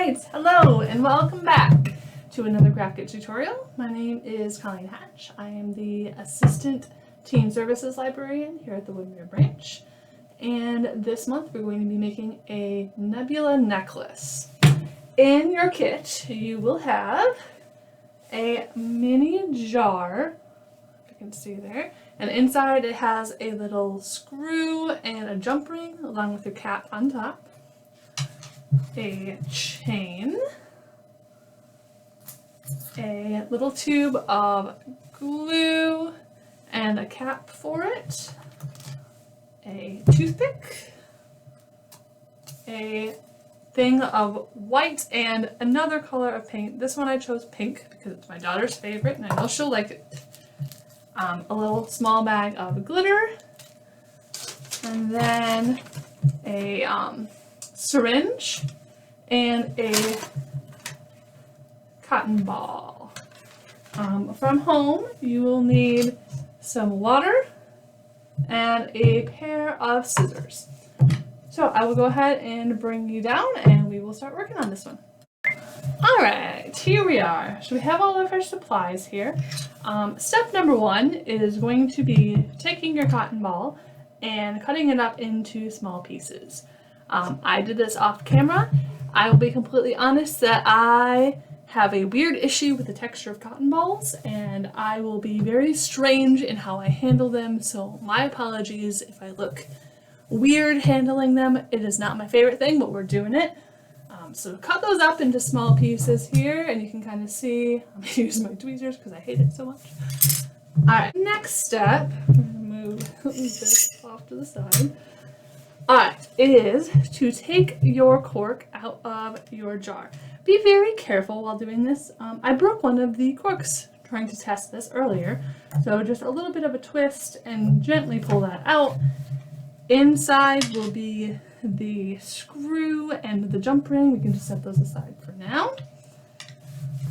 Alright, hello and welcome back to another craft kit tutorial. My name is Colleen Hatch. I am the Assistant Teen Services Librarian here at the Woodmere branch. And this month we're going to be making a Nebula necklace. In your kit you will have a mini jar, if you can see there, and inside it has a little screw and a jump ring along with your cap on top. A chain, a little tube of glue and a cap for it, a toothpick, a thing of white and another color of paint. This one I chose pink because it's my daughter's favorite and I know she'll like it. A little small bag of glitter, and then a syringe and a cotton ball. From home you will need some water and a pair of scissors. So I will go ahead and bring you down and we will start working on this one. Alright, here we are. So we have all of our supplies here. Step number one is going to be taking your cotton ball and cutting it up into small pieces. I did this off camera. I will be completely honest that I have a weird issue with the texture of cotton balls and I will be very strange in how I handle them, so my apologies if I look weird handling them. It is not my favorite thing, but we're doing it. So cut those up into small pieces here and you can kind of see, I'm going to use my tweezers because I hate it so much. Alright, next step, I'm going to move this off to the side. Alright, is to take your cork out of your jar. Be very careful while doing this. I broke one of the corks trying to test this earlier, so just a little bit of a twist and gently pull that out. Inside will be the screw and the jump ring. We can just set those aside for now.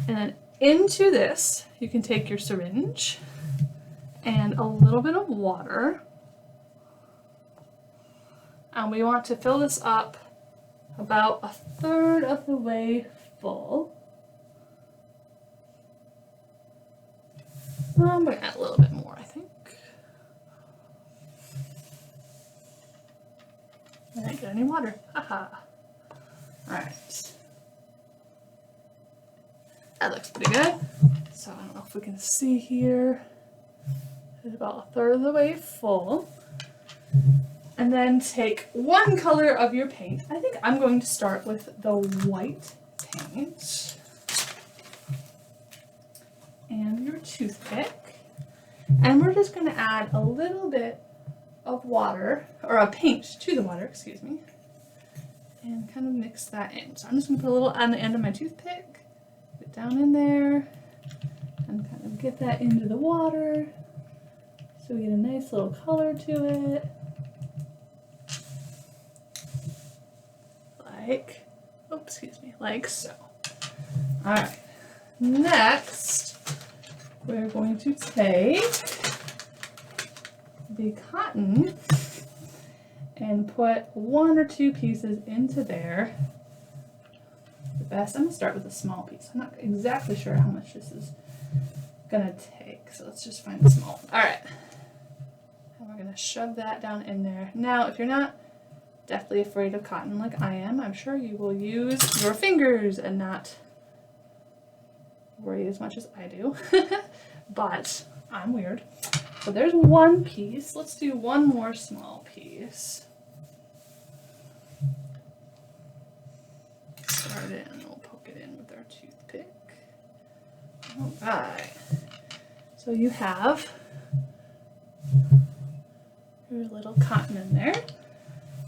And then into this, you can take your syringe and a little bit of water. And we want to fill this up about 1/3 of the way full. I'm going to add a little bit more, I think. I didn't get any water. Haha. Alright. That looks pretty good. So I don't know if we can see here. It's about 1/3 of the way full. And then take one color of your paint. I think I'm going to start with the white paint. And your toothpick. And we're just going to add a little bit of water, or a paint to the water, excuse me. And kind of mix that in. So I'm just going to put a little on the end of my toothpick. Put it down in there. And kind of get that into the water. So we get a nice little color to it. Like so. Alright, next we're going to take the cotton and put 1 or 2 pieces into there. I'm going to start with a small piece. I'm not exactly sure how much this is going to take, so let's just find a small one. Alright, and we're going to shove that down in there. Now, if you're not deathly afraid of cotton like I am, I'm sure you will use your fingers and not worry as much as I do. But I'm weird. So there's one piece. Let's do one more small piece. Start it and we'll poke it in with our toothpick. Alright. So you have your little cotton in there.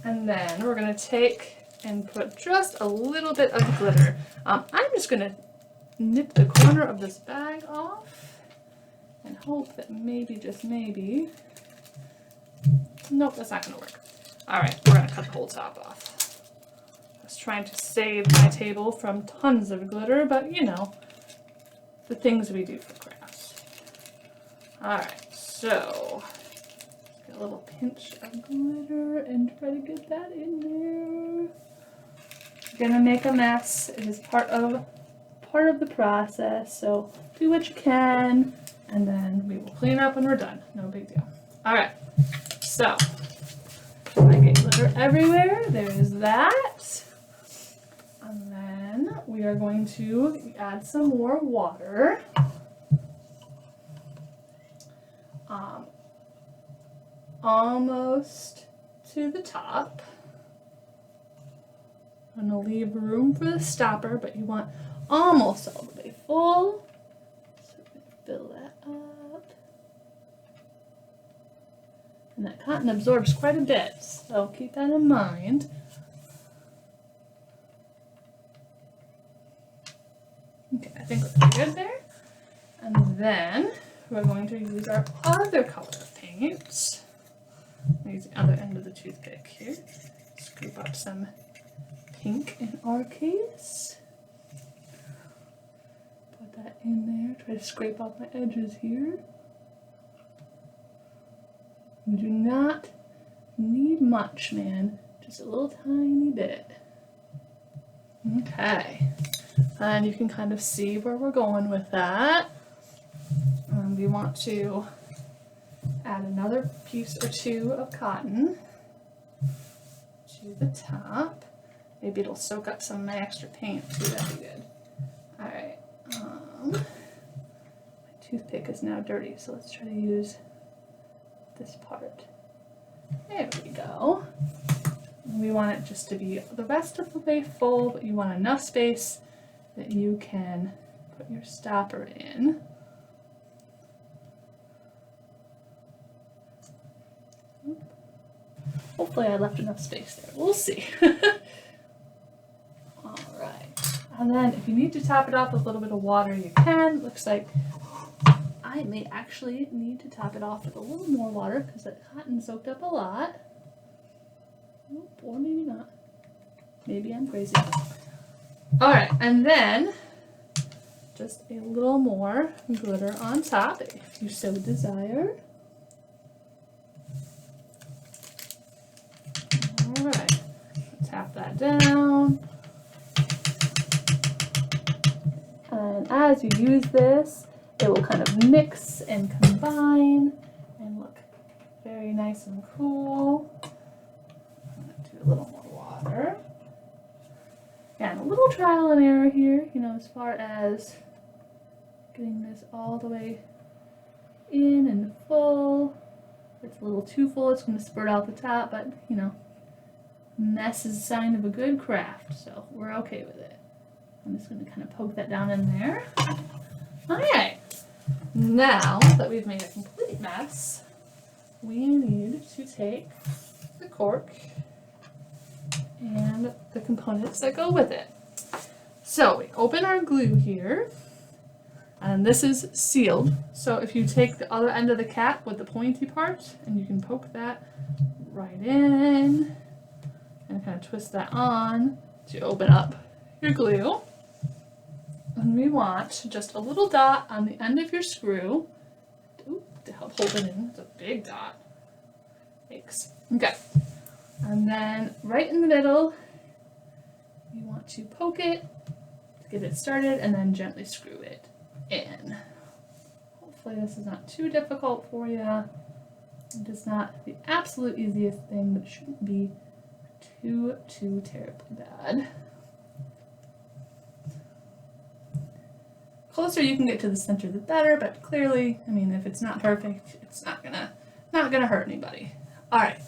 And then we're going to take and put just a little bit of glitter. I'm just going to nip the corner of this bag off and hope that maybe, just maybe, nope, that's not going to work. Alright, we're going to cut the whole top off. I was trying to save my table from tons of glitter, but you know, the things we do for crafts. Alright, so get a little pinch of glitter and try to get that in there. You're gonna make a mess. It is part of the process. So do what you can, and then we will clean up when we're done. No big deal. All right. So I get glitter everywhere. There is that. And then we are going to add some more water. Almost to the top. I'm going to leave room for the stopper, but you want almost all the way full. So we're going to fill that up. And that cotton absorbs quite a bit, so keep that in mind. Okay, I think we're good there. And then we're going to use our other color of paint. I'm use the other end of the toothpick here. Scoop up some pink in our case. Put that in there. Try to scrape off my edges here. You do not need much, man. Just a little tiny bit. Okay. And you can kind of see where we're going with that. We want to add another piece or two of cotton to the top. Maybe it'll soak up some of my extra paint too, that'd be good. Alright, my toothpick is now dirty, so let's try to use this part. There we go. We want it just to be the rest of the way full, but you want enough space that you can put your stopper in. Hopefully I left enough space there. We'll see. Alright. And then if you need to top it off with a little bit of water, you can. Looks like I may actually need to top it off with a little more water because that cotton soaked up a lot. Nope, or maybe not. Maybe I'm crazy. Alright, and then just a little more glitter on top if you so desire. Alright, tap that down. And as you use this, it will kind of mix and combine and look very nice and cool. I'm going to do a little more water. And a little trial and error here, you know, as far as getting this all the way in and full. If it's a little too full, it's going to spurt out the top, but, you know, mess is a sign of a good craft, so we're okay with it. I'm just going to kind of poke that down in there. Alright, now that we've made a complete mess, we need to take the cork and the components that go with it. So we open our glue here, and this is sealed. So if you take the other end of the cap with the pointy part, and you can poke that right in, and kind of twist that on to open up your glue. And we want just a little dot on the end of your screw to help hold it in. It's a big dot. Thanks. Okay. And then right in the middle, you want to poke it to get it started and then gently screw it in. Hopefully this is not too difficult for you. It is not the absolute easiest thing, but it shouldn't be too terribly bad. Closer you can get to the center, the better, but clearly, I mean, if it's not perfect, it's not gonna hurt anybody. All right,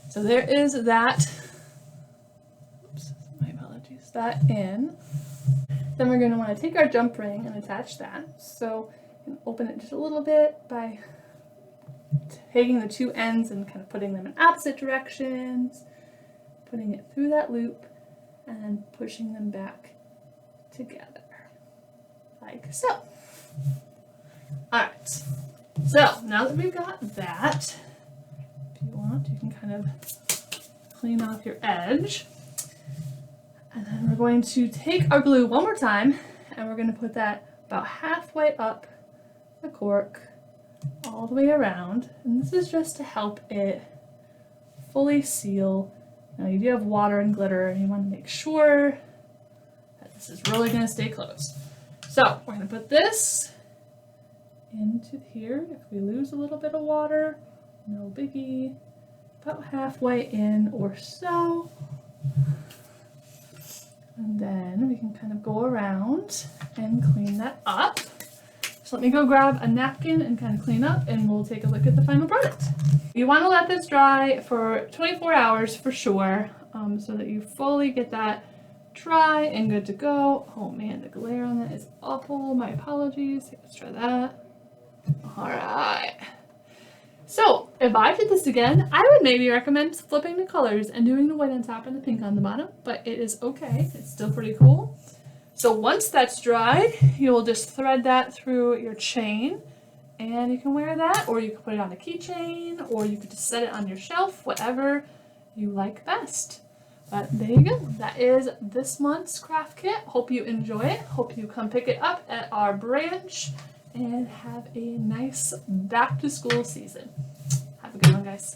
so there is that. Oops, my apologies. That in. Then we're gonna want to take our jump ring and attach that. So you can open it just a little bit by taking the two ends and kind of putting them in opposite directions, putting it through that loop, and then pushing them back together. Like so. Alright, so now that we've got that, if you want, you can kind of clean off your edge. And then we're going to take our glue one more time, and we're going to put that about halfway up the cork, all the way around. And this is just to help it fully seal. Now you do have water and glitter, and you want to make sure This is really going to stay closed. So we're going to put this into here. If we lose a little bit of water, no biggie. About halfway in or so. And then we can kind of go around and clean that up. So let me go grab a napkin and kind of clean up, and we'll take a look at the final product. You want to let this dry for 24 hours for sure, so that you fully get that dry and good to go. Oh man, the glare on that is awful. My apologies. Let's try that. All right. So if I did this again, I would maybe recommend flipping the colors and doing the white on top and the pink on the bottom, but it is okay. It's still pretty cool. So once that's dried, you will just thread that through your chain, and you can wear that, or you can put it on a keychain, or you could just set it on your shelf, whatever you like best. But there you go. That is this month's craft kit. Hope you enjoy it. Hope you come pick it up at our branch and have a nice back to school season. Have a good one, guys.